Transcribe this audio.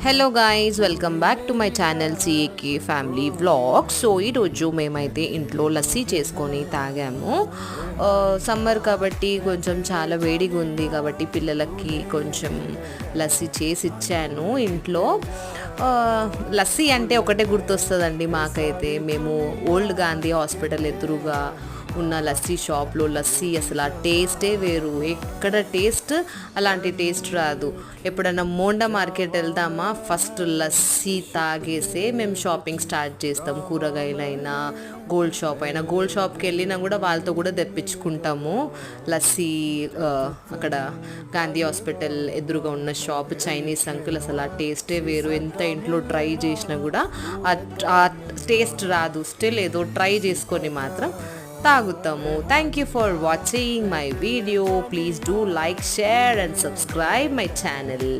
Hello guys, welcome back to my channel CAK family vlog. So ఈరోజు మేమైతే ఇంట్లో లస్సీ చేసుకొని తాగాము. సమ్మర్ కాబట్టి కొంచెం చాలా వేడిగా ఉంది కాబట్టి పిల్లలకి కొంచెం లస్సీ చేసి ఇచ్చాను ఇంట్లో. లస్సీ అంటే ఒకటే గుర్తొస్తుందండి మాకైతే. మేము ఓల్డ్ గాంధీ హాస్పిటల్ ఎదురుగా ఉన్న లస్సీ షాప్లో లస్సీ అసలు ఆ టేస్టే వేరు. ఎక్కడ టేస్ట్ అలాంటి టేస్ట్ రాదు. ఎప్పుడన్నా మోండా మార్కెట్ వెళ్దామా, ఫస్ట్ లస్సీ తాగేసే మేము షాపింగ్ స్టార్ట్ చేస్తాం. కూరగాయలైనా గోల్డ్ షాప్ అయినా, గోల్డ్ షాప్కి వెళ్ళినా కూడా వాళ్ళతో కూడా తెప్పించుకుంటాము లస్సీ. అక్కడ గాంధీ హాస్పిటల్ ఎదురుగా ఉన్న షాప్ చైనీస్ అంకుల్ అసలు ఆ టేస్టే వేరు. ఎంత ఇంట్లో ట్రై చేసినా కూడా ఆ టేస్ట్ రాదు. స్టిల్ ఏదో ట్రై చేసుకొని మాత్రం తాగుతాము. Thank you for watching my video. Please do like, share and subscribe my channel.